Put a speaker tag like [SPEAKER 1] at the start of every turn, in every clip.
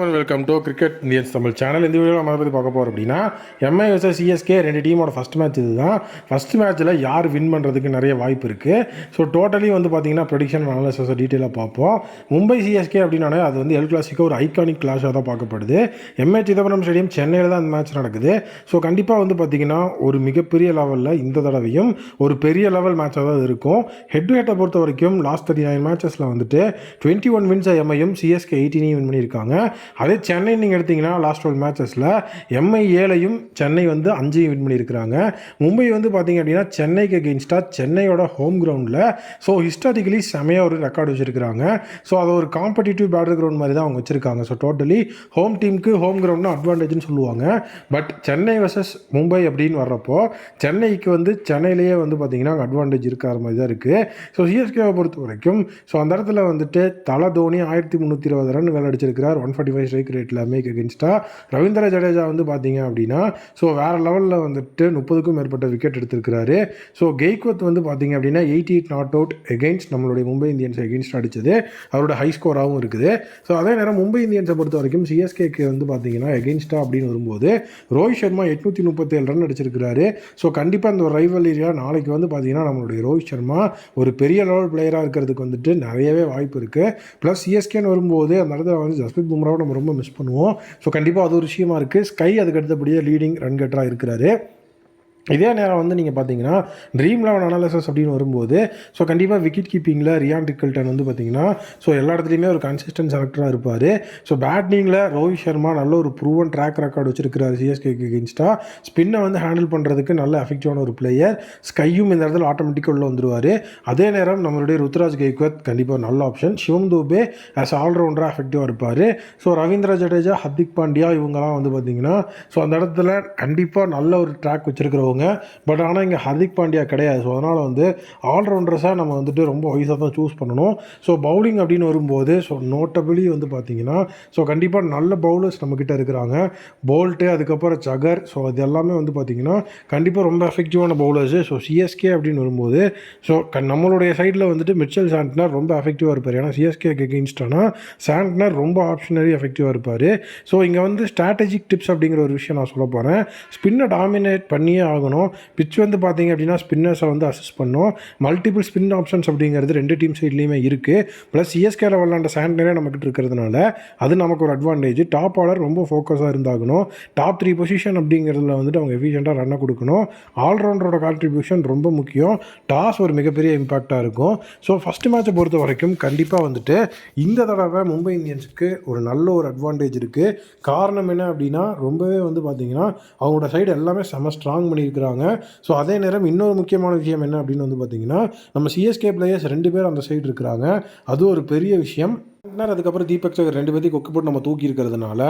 [SPEAKER 1] Welcome to cricket Indians Tamil channel. இந்த video நம்ம பற்றி பார்க்க போகிறோம் அப்படின்னா எம்ஐ vs சிஎஸ்கே ரெண்டு டீமோட ஃபஸ்ட் மேட்ச் இதுதான். ஃபஸ்ட் மேட்ச்சில் யார் வின் பண்ணுறதுக்கு நிறைய வாய்ப்பு இருக்குது. ஸோ டோட்டலி பார்த்தீங்கன்னா ப்ரெடிக்ஷன் அனாலிசிஸ் டீட்டெயிலாக பார்ப்போம். மும்பை சிஎஸ்கே அப்படின்னாலே அது எல் கிளாசிக்கோ ஒரு ஐகானிக் கிளாஷாக தான் பார்க்கப்படுது. எம்ஏ சிதம்பரம் ஸ்டேடியம் சென்னையில் தான் அந்த மேட்ச் நடக்குது. ஸோ கண்டிப்பாக பார்த்தீங்கன்னா ஒரு மிகப்பெரிய லெவலில் இந்த தடவையும் ஒரு பெரிய லெவல் மேட்சாக தான் இருக்கும். ஹெட் டு ஹெட்டை பொறுத்த வரைக்கும் லாஸ்ட் 39 மேட்சஸில் 21 வின்ஸை எம்ஐயும் சிஎஸ்கே 18 வின் பண்ணியிருக்காங்க. அதே சென்னை நீங்கள் எடுத்திங்கன்னா லாஸ்ட் 12 மேட்சஸில் எம்ஐ 7ஐயும் சென்னை 5ஐயும் வின் பண்ணியிருக்கிறாங்க. மும்பை பார்த்தீங்க அப்படின்னா சென்னைக்கு அகெயின்ஸ்டாக சென்னையோட ஹோம் கிரவுண்டில் ஸோ ஹிஸ்டாரிக்கலி செமையாக ஒரு ரெக்கார்டு வச்சுருக்கிறாங்க. ஸோ அதை ஒரு காம்படிட்டிவ் பேட்டர் கிரவுண்ட் மாதிரி தான் அவங்க வச்சுருக்காங்க. ஸோ டோட்டலி ஹோம் டீமுக்கு ஹோம் கிரவுண்ட்னு அட்வான்டேஜ்னு சொல்லுவாங்க. பட் சென்னை வர்சஸ் மும்பை அப்படின்னு வர்றப்போ சென்னைக்கு சென்னையிலேயே பார்த்தீங்கன்னா அட்வான்டேஜ் இருக்கிற மாதிரி தான் இருக்குது. ஸோ சிஎஸ்கேவை பொறுத்த வரைக்கும் ஸோ அந்த இடத்துல தலை தோனி 1320 ரன் வேலை அடிச்சிருக்கிறார். 145 ஸ்ட்ரைக் ரேட்டில் மேக் அகெயின்ஸ்டாக. ரவீந்திர ஜடேஜா பார்த்தீங்க அப்படின்னா ஸோ வேறு லெவலில் 30க்கும் மேற்பட்ட விக்கெட் எடுத்திருக்கிறாரு. ஸோ கெய்க்வத் பார்த்தீங்க அப்படின்னா 88 நாட் அவுட் எகெயின்ஸ்ட் நம்மளுடைய மும்பை இந்தியன்ஸ் எகெயின்ஸ்ட் அடித்தது அவரோட ஹை ஸ்கோராகவும் இருக்குது. ஸோ அதே நேரம் மும்பை இந்தியன்ஸை பொறுத்த வரைக்கும் சிஎஸ்கேக்கு பார்த்தீங்கன்னா எகெயின்ஸ்டாக அப்படின்னு வரும்போது ரோஹித் சர்மா 837 ரன் அடிச்சிருக்கிறாரு. ஸோ கண்டிப்பாக இந்த ஒரு ரைவல் ஏரியா நாளைக்கு பார்த்தீங்கன்னா நம்மளுடைய ரோஹித் சர்மா ஒரு பெரிய லெவல் பிளேயராக இருக்கிறதுக்கு நிறையவே வாய்ப்பு இருக்குது. ப்ளஸ் சிஎஸ்கேன்னு வரும்போது அந்த இடத்துல ஜஸ்பிரித் பும்ராவை நம்ம ரொம்ப மிஸ் பண்ணுவோம். ஸோ கண்டிப்பாக அது ஒரு விஷயமா இருக்குது. ஸ்கை அதுக்கு அடுத்தபடியே லீடிங் ரன் கெட்டராக இருக்கிறாரு. இதே நேரம் நீங்கள் பார்த்தீங்கன்னா ட்ரீம் 11 அனாலிசிஸ் அப்படின்னு வரும்போது ஸோ கண்டிப்பாக விக்கெட் கீப்பிங்கில் ரியான் ரிக்கல்டன் பார்த்தீங்கன்னா ஸோ எல்லா இடத்துலையுமே ஒரு கன்சிஸ்டன்ட் செலக்டராக இருப்பார். ஸோ பேட்டிங்கில் ரோஹித் சர்மா நல்ல ஒரு ப்ரூவன் ட்ராக் ரெக்கார்டு வச்சிருக்கிறார் சிஎஸ்கேக்கு அகெயின்ஸ்டாக. ஸ்பின்னை ஹேண்டில் பண்ணுறதுக்கு நல்ல எஃபெக்டிவான ஒரு பிளேயர். ஸ்கையும் இந்த இடத்துல ஆட்டோமேட்டிக்காக உள்ள வந்துடுவார். அதே நேரம் நம்மளுடைய ருத்ராஜ் கெய்க்வத் கண்டிப்பாக நல்ல ஆப்ஷன். சிவம் தூபே ஆஸ் ஆல்ரவுண்டராக எஃபெக்டிவாக இருப்பார். ஸோ ரவீந்திர ஜடேஜா, ஹர்திக் பாண்டியா இவங்கெல்லாம் பார்த்தீங்கன்னா ஸோ அந்த இடத்துல கண்டிப்பாக நல்ல ஒரு ட்ராக் வச்சிருக்கிறவங்க. பட் ஆனால் இங்கே ஹர்திக் பாண்டியா கிடையாது. ஸோ அதனால் ஆல்ரவுண்டர்ஸாக நம்ம ரொம்ப வயசாக தான் சூஸ் பண்ணணும். ஸோ பவுலிங் அப்படின்னு வரும்போது ஸோ நோட்டபிளி பார்த்தீங்கன்னா ஸோ கண்டிப்பாக நல்ல பவுலர்ஸ் நம்மக்கிட்ட இருக்கிறாங்க. போல்ட்டு, அதுக்கப்புறம் சகர், ஸோ அது எல்லாமே பார்த்தீங்கன்னா கண்டிப்பாக ரொம்ப எஃபெக்டிவான பவுலர்ஸு. ஸோ சிஎஸ்கே அப்படின்னு வரும்போது ஸோ நம்மளுடைய சைடில் மிச்சல் சாண்ட்னர் ரொம்ப எஃபெக்டிவாக இருப்பார். ஏன்னா சிஎஸ்கேக்கு எகெயின்ஸ்டானா சாண்ட்னர் ரொம்ப ஆப்ஷனரி எஃபெக்டிவாக இருப்பார். ஸோ இங்கே ஸ்ட்ராட்டஜிக் டிப்ஸ் அப்படிங்கிற ஒரு விஷயம் நான் சொல்ல போகிறேன். ஸ்பின்னை டாமினேட் பண்ணியே ஆகணும். பிச் பார்த்தீங்க அப்படின்னா ஸ்பின்னர்ஸை அசிஸ்ட் பண்ணும். மல்டிபிள் ஸ்பின் ஆப்ஷன்ஸ் அப்படிங்கிறது ரெண்டு டீம் சைட்லேயுமே இருக்குது. ப்ளஸ் சிஎஸ்கேல விளாண்ட சாண்ட்னரே நம்மக்கிட்ட இருக்கிறதுனால அது நமக்கு ஒரு அட்வான்டேஜ். டாப் ஆர்டர் ரொம்ப ஃபோக்கஸாக இருந்தாகணும். டாப் 3 பொசிஷன் அப்படிங்கிறதுல அவங்க எஃபிஷியண்ட்டாக ரன்னை கொடுக்கணும். ஆல்ரவுண்டரோட கான்ட்ரிபியூஷன் ரொம்ப முக்கியம். டாஸ் ஒரு மிகப்பெரிய இம்பாக்டாக இருக்கும். ஸோ ஃபஸ்ட்டு மேட்சை பொறுத்த வரைக்கும் கண்டிப்பாக இந்த தடவை மும்பை இந்தியன்ஸுக்கு ஒரு நல்ல ஒரு அட்வான்டேஜ் இருக்குது. காரணம் என்ன அப்படின்னா ரொம்பவே பார்த்தீங்கன்னா அவங்களோட சைடு எல்லாமே செம ஸ்ட்ராங் பண்ணியிருக்கிறாங்க. ஸோ அதே நேரம் இன்னொரு முக்கியமான விஷயம் என்ன அப்படின்னு பார்த்தீங்கன்னா நம்ம சிஎஸ்கே பிளேயர்ஸ் 2 பேர் அந்த சைடு இருக்கிறாங்க. அது ஒரு பெரிய விஷயம். அதுக்கப்புறம் தீபக் சகர் 2 பேர்த்தையும் கொக்கு போட்டு நம்ம தூக்கி இருக்கிறதுனால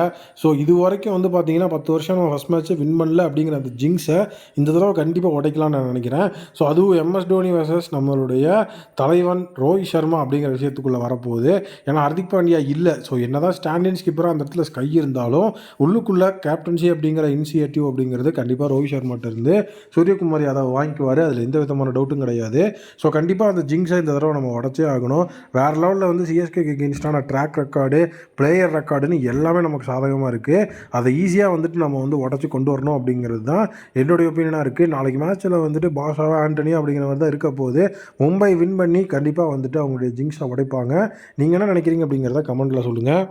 [SPEAKER 1] ஸோ இது வரைக்கும் பார்த்தீங்கன்னா 10 வருஷம் நம்ம ஃபஸ்ட் மேட்ச்சை வின் பண்ணல அப்படிங்கிற அந்த ஜிங்ஸை இந்த தடவை கண்டிப்பாக உடைக்கலாம்னு நான் நினைக்கிறேன். ஸோ அதுவும் எம்எஸ் டோனி வர்சஸ் நம்மளுடைய தலைவன் ரோஹித் சர்மா அப்படிங்கிற விஷயத்துக்குள்ளே வரப்போகுது. ஏன்னா ஹர்திக் பாண்டியா இல்லை. ஸோ என்ன தான் ஸ்டாண்டின் ஸ்கிப்பராக அந்த இடத்துல ஸ்கை இருந்தாலும் உள்ளுக்குள்ளே கேப்டன்சி அப்படிங்கிற இனிஷியேட்டிவ் அப்படிங்கிறது கண்டிப்பாக ரோஹித் சர்மாட்ட இருந்து சூரியகுமார் யாதவ் வாங்கிக்குவார். அதில் எந்த விதமான டவுட்டும் கிடையாது. ஸோ கண்டிப்பாக அந்த ஜிங்ஸை இந்த தடவை நம்ம உடச்சே ஆகணும். வேறு லெவலில் சிஎஸ்கேக்கு அகெயின்ஸ்டாக ட்ராக் ரெக்கார்டு, பிளேயர் ரெக்கார்டுன்னு எல்லாமே நமக்கு சாதகமாக இருக்குது. அதை ஈஸியாக நம்ம உடச்சி கொண்டு வரணும் அப்படிங்கிறது தான் என்னுடைய ஒப்பீனியனாக இருக்குது. நாளைக்கு மேட்ச்சில் பாஷாவா ஆண்டனியா அப்படிங்கிற மாதிரி தான் இருக்க போது. மும்பை வின் பண்ணி கண்டிப்பாக அவங்களுடைய ஜிங்ஸை உடைப்பாங்க. நீங்கள் என்ன நினைக்கிறீங்க அப்படிங்கிறத கமெண்ட்டில் சொல்லுங்கள்.